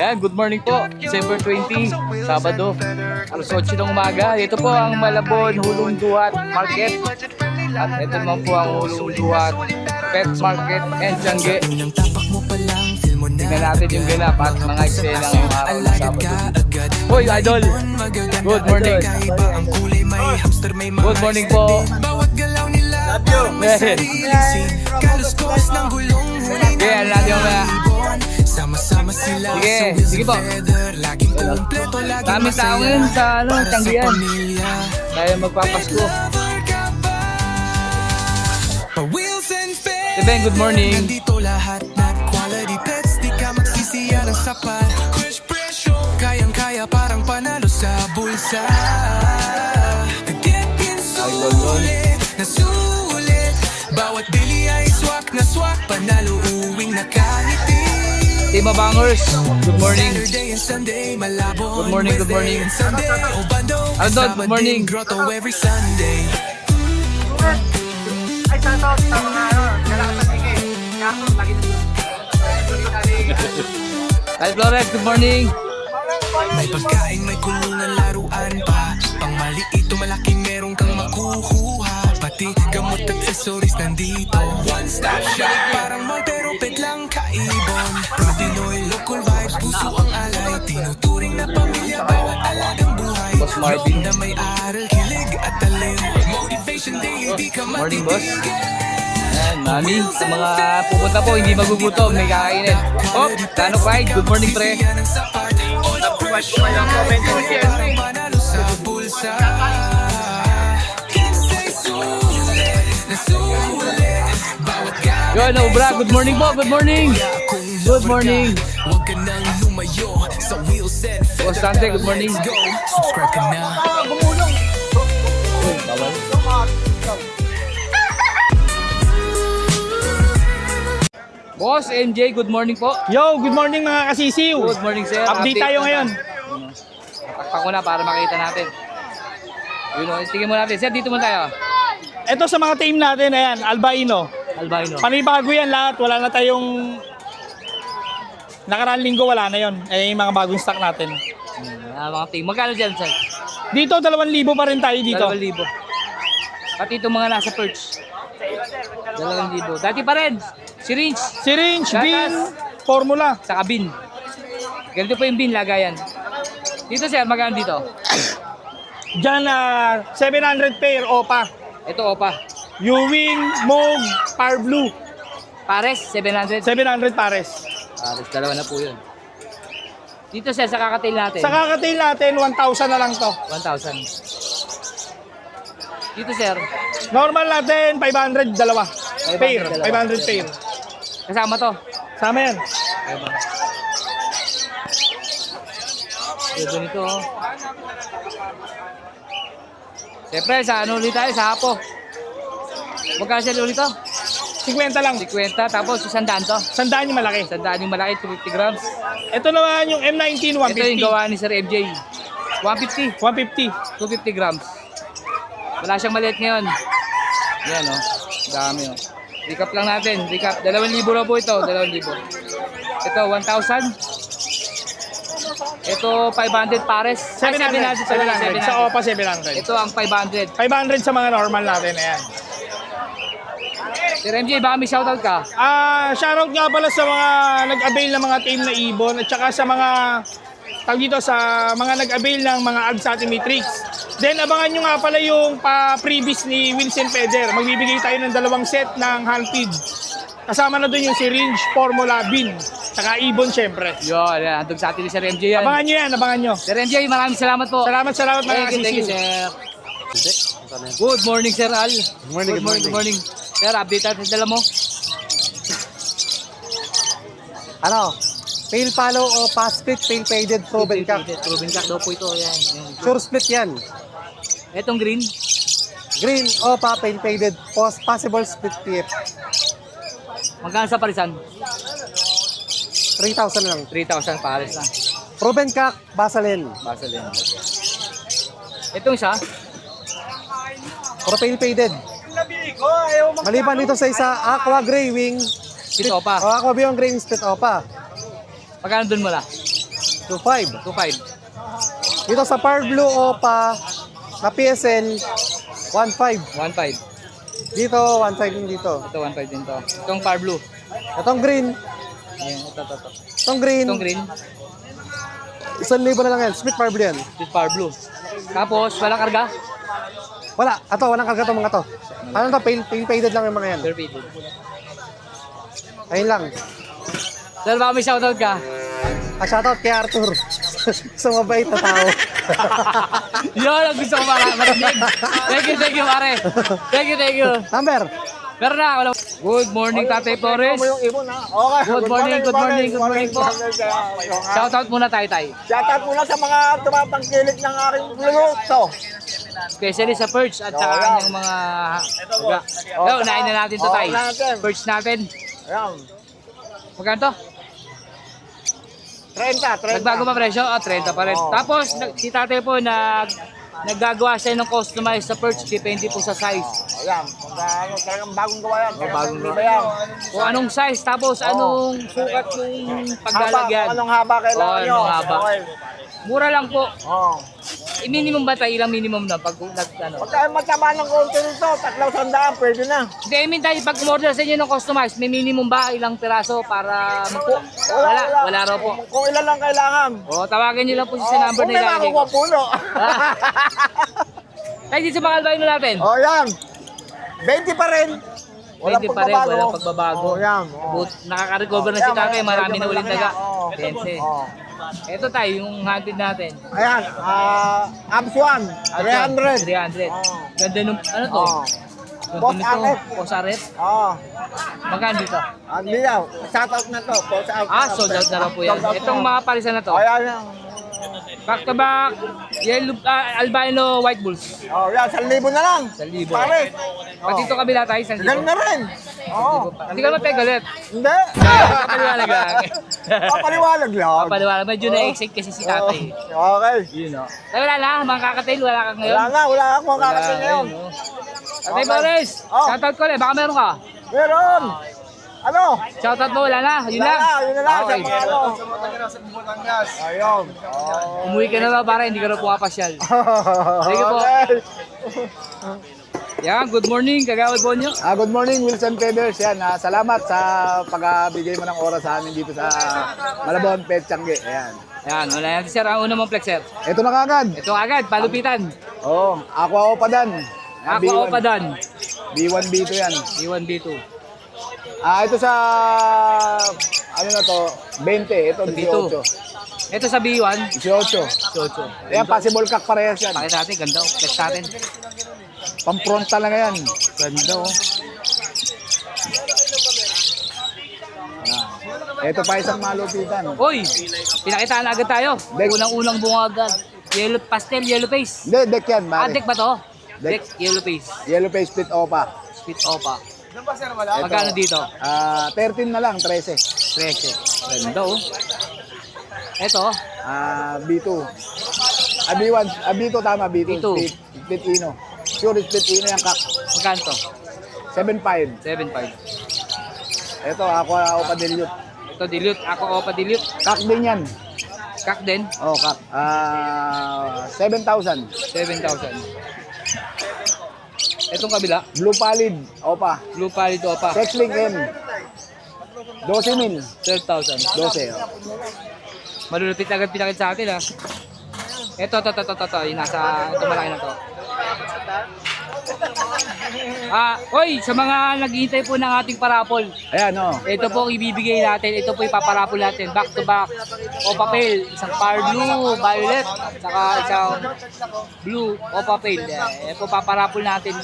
Yan, good morning po. December 20, Sabado. Alas 8 ng umaga. Ito po ang Malabon Hulong Duhat Market. At ito naman po ang Hulong Duhat Pet Market and Tiangge. Tingnan natin yung ganap at mga eksena ng araw ng Sabado. Hoy, Idol! Good morning! Good morning po! Sige, ano natin yung mga... Sige po. Daming tao ngayon sa Tianggean. Dahil magpapasko. Ben, good morning. Nandito lahat na quality pets, di ka magsisiya ng sapat. Crush presyo, kayang-kaya parang panalo sa bulsa. Nag-get-in sulit, nasulit. Bawat bili ay swak na swak, panalo uwing nakangiti. Team Abangers, good morning. Saturday and Sunday, Malabon. Good morning, good morning. Aldon, good morning. Grotto every Sunday. Ay, sa mga kaso lagi Hi Flores, good morning. May pagkain, may kulungan, laruan pa. Pang maliit o malaki meron kang makukuha. Pati gamot at accessories nandito. One stop shop, parang mall pero pet lang kaibon. Pinoy local vibes, puso ang alay. Tinuturing na pamilya, bawat alagang buhay. Boss Marvin. Na may aral, kilig at talim. Motivation day, hindi ka Morning, boss. matitigil. Ayan, mami, sa mga pupunta po, hindi magugutom, may kakainin. Oh, Tano Pride, good morning pre. Pag-watch ko kayong comment ko siya. Yun, Obra, good morning po, good morning. Good morning. Boss Dante, good morning. Subscribe ka na. Boss MJ, good morning po. Yo, good morning mga kasisiw. Good morning sir. Update tayo ngayon. Takpak ko na para makita natin. Yun o, tingin mo natin. Sir, dito mo tayo. Ito sa mga team natin, ayan, albino. Albino. Panibago yan lahat, wala na tayong... Nakaraan linggo wala na yon. Eh, yung mga bagong stock natin. Mga team. Magkano dyan sir? Dito, 2,000 pa rin tayo dito. 2,000. Pati itong mga nasa perch. 2,000. Dati pa rin. Syringe. Syringe, Gatas. bin, formula. Saka bin. Ganito po yung bin, lagayan. Dito sir, magkano dito? Diyan, 700 pair, OPA. Ito opa. Ewing, Moog, Power Blue. Pares, 700. 700 pares. Pares, dalawa na po yun. Dito sir, sa kakatail natin. Sa kakatail natin, 1,000 na lang to. 1,000. Dito sir, Normal natin, 500, dalawa. 500, Pair, dalawa. 500 pair. kasama to. Sama yan. Ito nito oh. Siyempre, sa ano ulit tayo? Sa hapo. Magkano siya ulit to? 50 lang. 50, tapos 100 to. Sandaan yung malaki. 100 yung malaki, 250 grams. Ito naman yung M19, 150. Ito yung gawa ni Sir MJ. 150, 150. 250 grams. Wala siyang maliit ngayon. Yan oh. Dami oh. Recap lang natin. Recap. 2,000 raw po ito. 2,000. Ito, 1,000. Ito, 500 pares. 700. 700. Sa OPA, 700. Ito ang 500. 500 sa mga normal natin. Ayan. Sir MJ, baka may shoutout ka? Shoutout nga pala sa mga nag-avail ng mga team na Ibon at saka sa mga tawag dito sa mga nag-avail ng mga ads sa ating Matrix. Then abangan nyo nga pala yung pa-previous ni Vincent Peder. Magbibigay tayo ng 2 set ng hand feed. Kasama na dun yung syringe, formula, bin, saka Ibon syempre. Yun, yan. Andun sa atin ni Sir MJ yan. Abangan nyo yan, abangan nyo. Sir MJ, maraming salamat po. Salamat mga Thank you, kasisiw. sir. Good morning, Sir Al. Good morning. Sir, update natin dala mo. Ano? Pale follow o pass split, pale faded, proven cock. Proven cock daw po ito. Yan. Sure split yan. Etong green. Green o pale faded, possible split PF. Magkano sa parisan? 3,000 lang. 3,000 pares na. Proven cock, basalin. Basa din. Itong isa. Or pale faded. Maliban dito sa isa, aqua gray wing. Ito pa. O aqua wing green split opa. Magkano dun mo na? 2.5. 2.5. Dito sa Power Blue Opa na PSL, 1.5. 1.5. Dito, 1.5 din dito. Ito 1.5 din to. Itong Power Blue. Itong green, Ayan, ito. itong green, Itong green, 1,000 na lang yan. Smith Power Blue yan. this Power Blue. Tapos, walang karga. Wala, ato, walang karga itong mga to. Ano to, pale faded lang yung mga yan. Perfect. Ayun lang. Sir, baka may shoutout ka. Shoutout kay Arthur. Sa mabait na tao. Yun, ang gusto ko marinig. Thank you, pare. Thank you. Number. Pero na, wala. Good morning, Tatay Flores. yung ibon ha. Okay. Good morning po. Shoutout muna tayo, Tay. Shoutout muna sa mga tumapangkilik ng aking luto. Especially sa perch at saka kanyang mga uga. Unahin na natin to, Tay. natin. Perch natin. Ayan. Magkano to? 30. Nagbago pa presyo? 30 pa rin. Oo. Tapos, si Tatay po, naggagawa siya ng customized sa perch. Depende po sa size. Ayan. Talagang bagong gawa yan. bagong gawa. yan. Kung anong size, tapos anong sukat ng paglalagyan. Anong haba kailangan Oo, nyo. anong haba. Okay. Mura lang po. Oh. I-minimum ba tayo? Ilang minimum na? Pag ano? Pag tayo mataba ng konti nito, 300 pwede na. Hindi, I mean tayo, pag umorder sa inyo ng customized, may minimum ba ilang piraso para magpo? Wala raw po. Kung ilan lang kailangan. O, tawagin nyo lang po sa number Kung na may ilalagay ko. makukuha puno. Tayo dito sa mga albino natin. Oh, yan. 20 pa rin. 20 pa rin, walang pagbabago. Oh, yan. Nakaka-recover na si Tatay, marami na ulit daga. Oh. 20. Oh. Ito tayo, yung hunted natin. Ayan, Abs 1, 300. 300. Oh. Ganda nung, ano to? Oh. Ganda Post nito, arret. post arret. Oh. Magkano dito? Hindi daw. Shoutout na to. Post out. Sold out na lang po yan. Itong mga parisan na to. Ayan yan. Back to back, yellow, albino white bulls. Oh, yan. 1,000 na lang. 1,000. Pare. Pati ito kabila tayo, 1,000. Ganun na rin. Oo. Hindi ka mapegalit. Hindi. Papaliwanag lang. Papaliwanag lang. Papaliwanag. Medyo na-excite kasi si tatay. Okay. Yun o. Tayo wala na, mga kakatail, wala ka ngayon. Wala akong mga kakasin ngayon. Ayun, oh. Tatay Boris, Oh. shoutout ko ulit, baka meron ka. Meron. Ano? Shoutout mo, wala na, yun lang. Yun na lang. Sa Okay. mga ano. Ayun. Umuwi ka na lang para hindi ka na pumapasyal. Sige po. Okay. Yan, good morning, Kagawad Bonyo. Good morning, Wilson Feathers. Yan, salamat sa pagbigay mo ng oras sa amin dito sa Malabon, Pet Tiangge. Ayan. Yan, wala yan sir, ang una mong flexer. Ito na kagad. Ito agad, palupitan. Oo, Aqua Opadan. Ako Opadan, B1, B2 yan. B1, B2. Ito sa, ano na to, 20. Ito, B2. 18. Ito sa B1, 18. 18. Ayan, possible cock parehas yan. Pakita natin, ganda oh, flex natin. Pang-frontal lang yan. Ganda oh. Ito pa isang malupitan. Uy, pinakitaan na agad tayo. Unang-unang bunga agad. Yellow, pastel, yellow face. Hindi, deck yan, mare. Deck ba to? Deck. Deck, yellow face. Yellow face split opa. Split opa. Ito. Magkano dito? 13 na lang, 13. 13. Ganda oh. Ito, B2. B1, B2 tama, B2. B2. Split Ino. Sure, split Ino yung kak. magkano to? 7.5. 7.5. Ito, Aqua Opa Dilute. Ito dilute, ako opa dilute. Kak din yan. Kak din, Oh, kak. 7,000. 7,000. Itong kabila, Blue Pallid, Opa. blue pallid opa, Sexlink M. 12,000. 12,000. 12. Malulupit agad pinakit sa atin ha. Ito, yung nasa, ito malaki na to. Oy, sa mga naghihintay po ng ating parapol, Ayan, oh. ito po ang ibibigay natin, ito po ipaparapol natin, back to back, o papel, isang Power Blue, violet, saka isang blue, o papel. Ito po paparapol natin.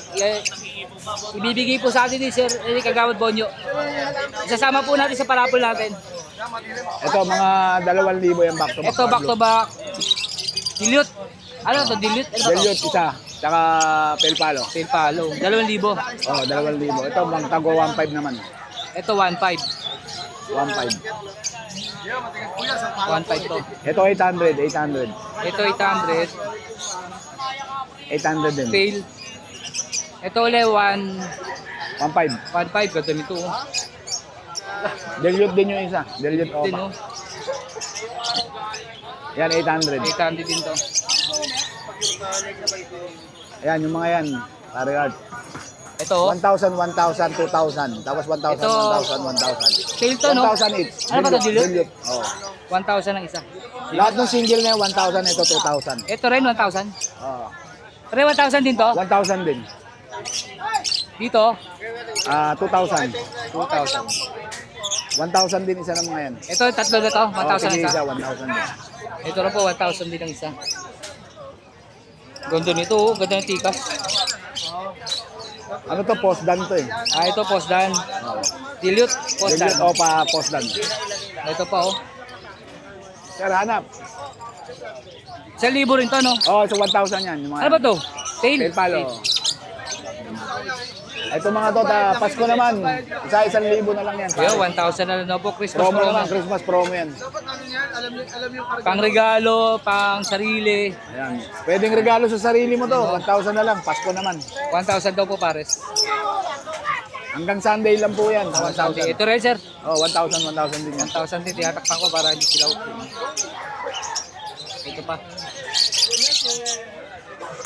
Ibibigay po sa atin ni Sir Eric Kagawad Bonyo. Isasama po natin sa parapol natin. Ito, mga 2,000 yung back to back. Ito back to back, dilute. Ano to, dilute? Ano ba to? Dilute isa. Tsaka Pelpalo. Tail palo, 2,000. Oh, 2,000. Ito, mga tago 1.5 naman. Ito 1.5. 1.5. 1.5 to. Ito 800, 800. Ito 800. 800 din. Tail. Ito ulit 1.5. 1.5. Ganda nito. Oh. Dilute din yung isa. Dilute Din Opa. oh. Yan, 800. 800 din to. Ayan, yung mga yan. Pare Art. Ito, oh. 1,000, 1,000, 2,000. Tapos 1,000, Ito, 1,000, 1,000. sale to, no? 1,000 each. Ano ba to, dilute? Dilute. Oo. 1,000 ang isa. Lahat ng single na yan, 1,000. Ito, 2,000. Ito rin, 1,000. Oo. Rin, 1,000 din to. 1,000 din. Dito, 2,000. 2,000. 1,000 din isa ng mga yan. Ito, tatlo na to, 1,000 ang isa. 1,000 din. Ito rin po, 1,000 din ang isa. Ganda nito, oh. Ganda ng tikas. Ano to? Postdan to eh. Ah, ito, postdan. Dilute, postdan. Dilute o pa postdan. Ito pa, oh. Sir, hanap. 1,000 rin to, no? Oh, so 1,000 yan. Yung mga Ano ba to? Tail? Tail palo. Ito mga to, Pasko naman. Isa 1,000 na lang yan. Yo, 1,000 na lang po, Christmas Promo promo. naman, Christmas promo yan. Pang regalo, pang sarili. Ayan. Pwedeng regalo sa sarili mo to. 1,000 na lang. Pasko naman. 1,000 daw po, pares. Hanggang Sunday lang po yan. 1,000. Ito rin, sir. Oh, 1,000, 1,000 din yan. 1,000 din, tinatakpan ko para hindi sila ito pa.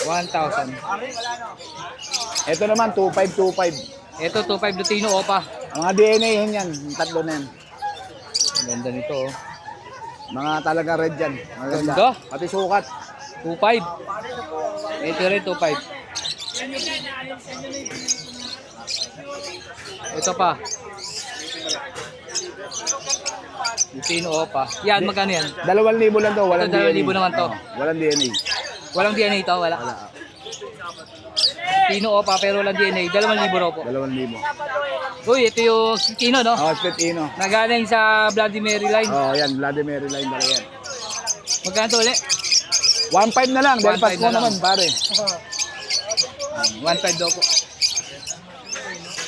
1,000. Ito naman, 2,525. Ito, 2,500 Lutino, opa. Mga DNA yun yan. Yung tatlo na yan. Ang ganda nito, oh. Mga talaga red yan. Maganda. Ganda. Pati sukat. 2,500. Ito rin, 2,500. Ito pa. Lutino, opa. Yan, magkano yan? 2,000 lang to. Walang Ito, 2,000 DNA. naman to. Oh, walang DNA. Walang DNA ito, wala. Lutino, opa, pero walang DNA. 2,000 raw po. 2,000. Uy, ito yung Lutino, no? Oh, split ino. Nagaling sa Vladimir line. Oh, yan. Vladimir line pala yan. Magkano to ulit? 1,500 na lang. Dahil 1,500 Pasko na lang. naman, pare. 1,500 daw po.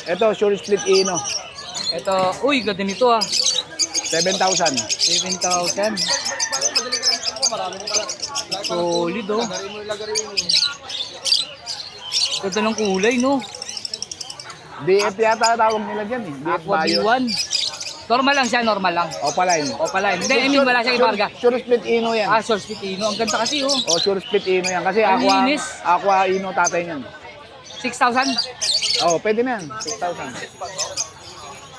Ito, sure split ino. Ito, uy, ganda nito ah. 7,000. 7,000. Solid oh. Ganda ng kulay, no? DF yata tawag nila dyan eh. DF Aqua Bayo. B1. Normal lang siya, normal lang. Opaline. Opaline. Hindi, I mean, wala siyang ibarga. Sure split ino yan. Ah, Source Pitino. Ang ganda kasi, oh. Oh, sure split ino yan. Kasi Ang aqua, linis. aqua ino tatay niyan. 6,000. Oh, pwede na yan. 6,000.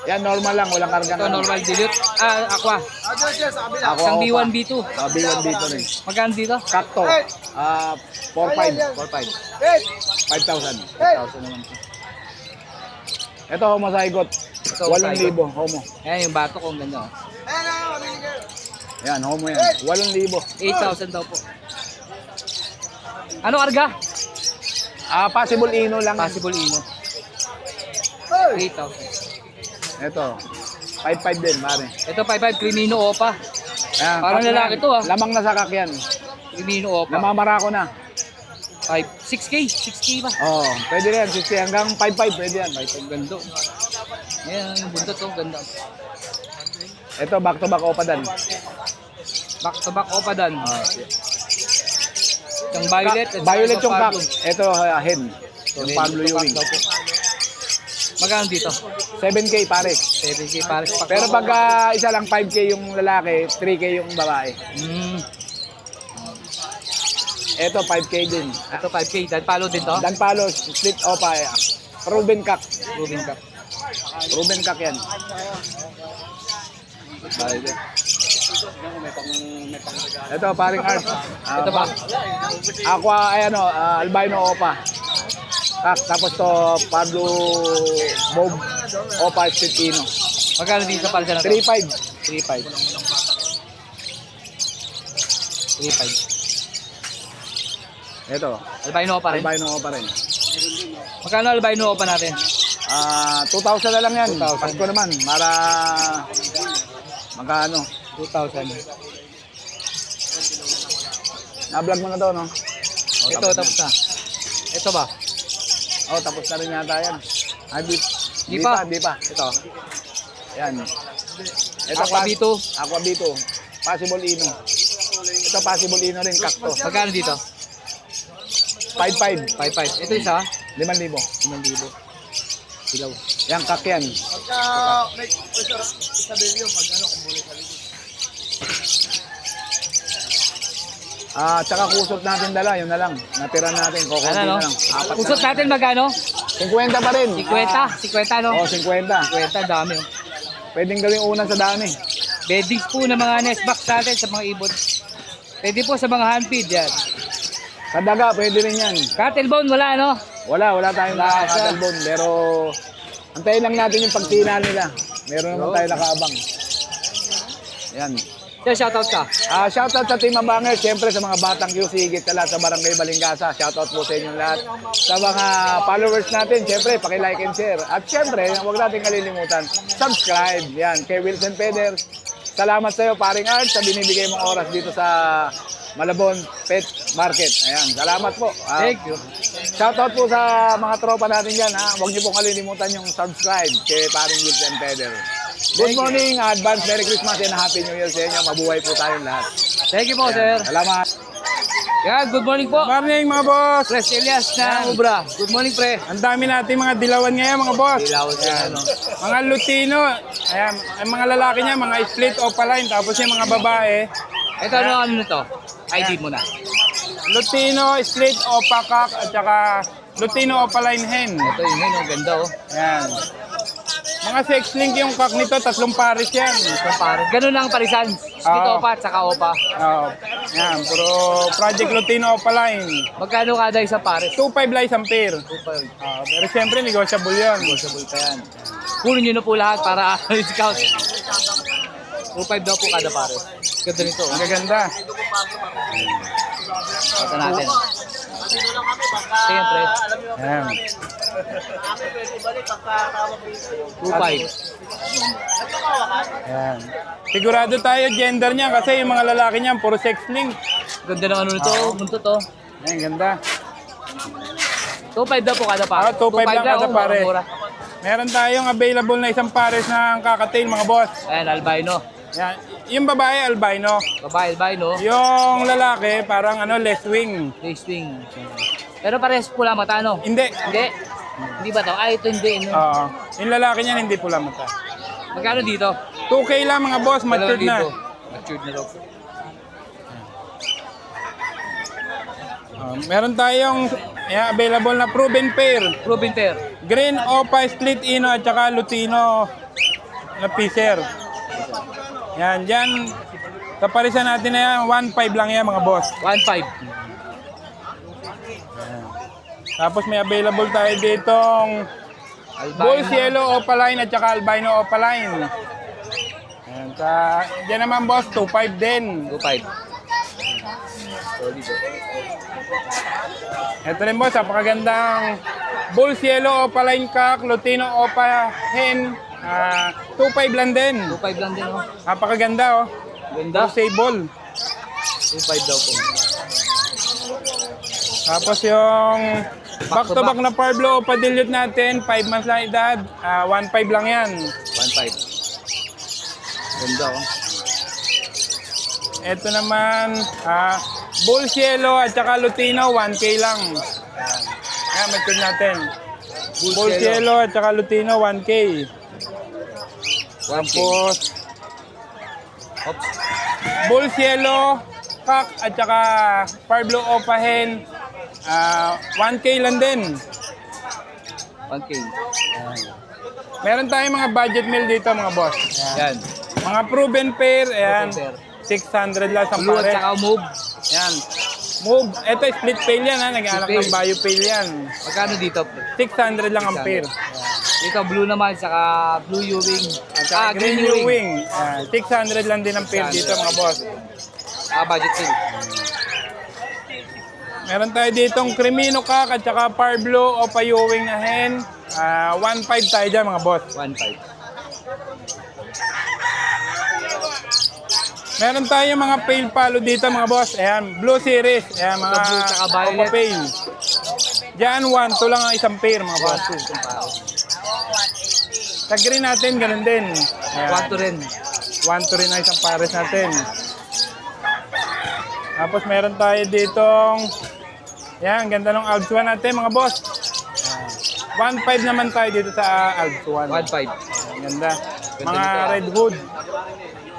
Yan, normal lang. Walang karga Ito, na. normal dilute. Ah, aqua. Aqua, Isang Opa. B1, B2. B1, B2 rin. Magkano dito? Cacto. 4,500. 4,500. 5,000. 5,000 naman. Ito, homo zygote. Ito, 8,000. Homo. Ayan, yung bato ko, ang ganda, oh. Yan, homo yan. 8,000. 8,000 daw po. Ano karga? Possible ino lang. Possible ino. 8,000. Ito. 5,500 din, pare. Ito 5,500 Crimino Opa. Ayan, Parang kak lalaki yan. to, ah. Lamang na sakak yan. Crimino Opa. Namamarako na. 6K. 6K ba? Oh, pwede rin. 60 hanggang 5,500 pwede yan. Ang ganda. Ayan, yung buntot to, ganda. Ito, back to back opadan. Back to back Opa dan. Yung violet. at Violet yung Pablo. cock. Ito, hen. Yung Pablo Ito, Ewing. daw po. Magkano dito? 7K pare. 7K pares. Pero pag isa lang 5K yung lalaki, 3K yung babae. Ito 5K din. Ito 5K. Dan palo din to. Dan palo, split opa. Ruben cock. Rubin Cup. Ruben cock yan. Ito paring art. Ito ba? Aqua, albino opa. Kak, tapos to Pablo Bob opa split ino. Magkano dito sa palsa na to? 3,500. 3,500. Ito, Albino Opa rin. albino opa rin. Magkano albino Opa natin? 2,000 na lang yan. 2,000. Pasko naman, para magkano. 2,000. Na-vlog mo na to, no? Ito, tapos na. Ito ba? Oh, tapos na rin yata yan. Ay, Di pa. Di pa. Ito. Yan. Ito, Aqua B2. Aqua B2. Possible ino. Ito, possible ino rin, kakto. Magkano dito? 5,500. 5,500. Ito isa. 5,000. 5,000. Silaw. Yan, kak yan. Tsaka kusot natin dala, yun na lang. Natira natin, kukunti Ano, no? na lang. Apat na Usot lang. natin magkano? 50 pa rin. 50, no? Oo, 50. 50, dami, oh. Pwedeng gawing unan sa dami. Beddings po ng mga nest box natin sa mga ibon. Pwede po sa mga handfeed yan. Sa daga, pwede rin yan. Cuttlebone, wala, no? Wala tayong Wala, cuttlebone. Pero, antayin lang natin yung pagtina nila. Meron naman tayo nakaabang. Yan. So, shoutout ka. Shoutout sa Team Abanger, siyempre sa mga batang QC, higit sa lahat sa Barangay Balingasa. Shoutout po sa inyong lahat. Sa mga followers natin, siyempre, paki-like and share. At siyempre, huwag natin kalilimutan, subscribe. Yan, kay Wilson Peder. Salamat sa iyo, paring Art, sa binibigay mong oras dito sa Malabon Pet Market. Ayan, salamat po. Thank you. Shoutout po sa mga tropa natin dyan. Huwag niyo pong kalilimutan yung subscribe kay paring Wilson Peder. Good morning, advance Merry Christmas and Happy New Year sa inyo. Mabuhay po tayong lahat. Thank you po, sir. Salamat. Yan, good morning po. Morning mga boss! Pres Elias ng Ubra. Good morning, pre. Ang dami natin mga dilawan ngayon mga boss. Ilaw siya, ano. Mga Lutino, ayan, ang mga lalaki niya, mga split opaline, tapos yung mga babae, Ito, ano to? ID mo na. Lutino, split opacock, at saka Lutino opaline hen. Ito yun, yun, ang ganda, oh. Ayan. Mga sex link yung cock nito, 3 pares yan. Ito, pare. Ganun lang parisan. Split Oo. opa at saka opa. Oo. Ayan, puro Project Lutino opaline. Magkano kada isang pares? 2.5 lang isang pair. 2.5. Pero siyempre, negotiable yun. Negotiable pa yan. Kunin nyo na po lahat para discount. 2.5 daw po kada pares. Ganda nito, oh. Ang gaganda. Ito natin. Siyempre, Ayan. 2.5. Ayan. Sigurado tayo gender niya kasi yung mga lalaki niyan, puro sex link. Ganda ng ano nito, buntot, oh. Ayan, ganda. 2.5 daw po kada pares. 2.5 lang kada oh, pares. mura. Meron tayong available na isang pares ng kakatail mga boss. Ayan, albino. Yan. Yung babae albino. Babae albino. Yung lalaki parang less wing. Racing. Pero pares pula mata, no? Hindi. Hindi. Hindi ba to? Ay, ito hindi. No? Oo. Yung lalaki niyan hindi pula mata. Magkano dito? 2K lang mga boss, matured na. 2,000. Matured na daw. Meron tayong available na proven pair. Proven pair. Green Opa Split Ino at saka Lutino na Piser. Yan, dyan. Kaparisan natin na yan, 1.5 lang yan mga boss. 1.5. Tapos may available tayo ditong Bulls Yellow Opaline at saka Albino Opaline. Yan, dyan naman boss, 2.5 din. 2.5. So, dito. Ito rin boss, napakagandang Bulls Yellow Opaline Cock, Lutino Opa Hen. 2.5 lang din. 2.5 lang din, oh. Napakaganda oh. Ganda. Stable. 2.5 daw po. Tapos yung back to back na Parblo Opa Dilute natin, 5 months lang edad, 1.5 lang yan. 1.5. Ganda, oh. Ito naman, Bulls Yellow at saka Lutino, 1K lang. Ayan, mature natin. Bulls Yellow at saka Lutino, 1K. 1K. Tapos, Oops. Bulls Yellow, Cock at saka Parblo Opa Hen, 1K lang din. 1K. Meron tayong mga budget meal dito mga boss. Yan. Mga proven pair, ayan. Proven pair. 600 lang sa Blue at pare. saka move. Yan. Move. Ito split pail yan ha. Nag-anak Split ng bio pail yan. Magkano dito? 600 lang ang pair. Dito blue naman, saka blue U-wing. At green U-wing. 600 lang din ang pair dito mga boss. Budget sale. Meron tayo ditong Crimino Cock at saka Parblo o pa-U-wing na hen. 1.5 tayo dyan mga boss. 1.5. Meron tayo mga pale palo dito mga boss. Ayan, Blue Series. Ayan, mga Blue tsaka violet. Opa Pale. Diyan, 1-2 lang ang isang pair mga boss. 1.2. Sa green natin, ganun din. 1.2 rin. 1-2 rin ang isang pares natin. Tapos meron tayo ditong, yan, ganda ng Alps 1 natin mga boss. 1.5 naman tayo dito sa Alps 1. 1.5. Ganda. Ganda Mga nito, Red Hood.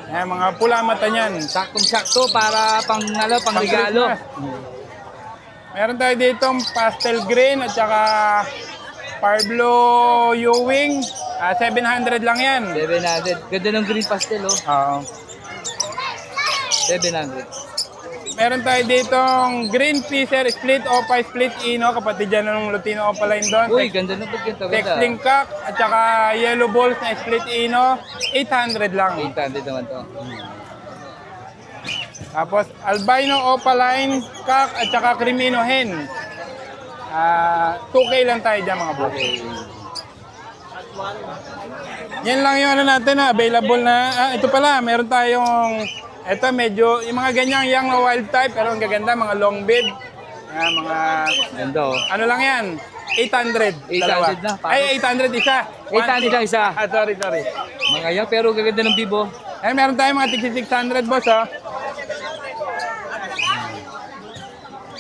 Ayan, mga pula mata niyan. Saktong-sakto para pang regalo. Meron tayo ditong pastel green at saka Parblo Ewing. 700 lang yan. 700. Ganda ng green pastel, oh. Oo. 700. Meron tayo ditong green Fisher split Opa split Ino. Kapatid dyan ng Lutino Opaline doon. Uy, ganda ng pagkinto. Texling cock at saka yellow balls na split Ino. 800 lang. 800 naman to. Tapos albino Opaline cock at saka Crimino hen. 2K lang tayo dyan mga boss. Okay. Yan lang yung ano natin na available na. Ito pala, meron tayong ito medyo yung mga ganyang young na wild type pero ang gaganda mga long bib. Mga Ganda, oh. ano lang yan? 800. 800 na, pares. Ay, 800 isa. 800 lang isa. Sorry. Mga yan, pero gaganda ng bibo. Meron tayong mga tigsi 600 boss, oh.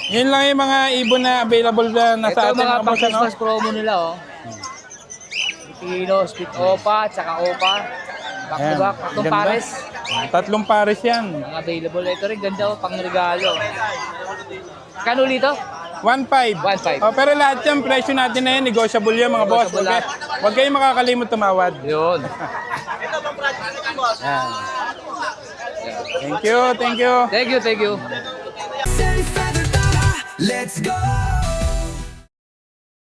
Yun lang yung mga ibon na available na Ito sa yung atin mga mga boss, ano? pang-Christmas promo nila, oh. Pilipino, split opa, tsaka opa. Back to Ayan, back, tatlong ganda. pares. 3 pares yan. Mga available. Ito rin, ganda, oh, pang regalo. Kano dito? 1.5. 1.5. Oh, pero lahat yan, presyo natin na yan, negotiable yan mga boss. Negotiable lahat. Huwag kayong makakalimot tumawad. Yun. Thank you. Thank you. Let's go!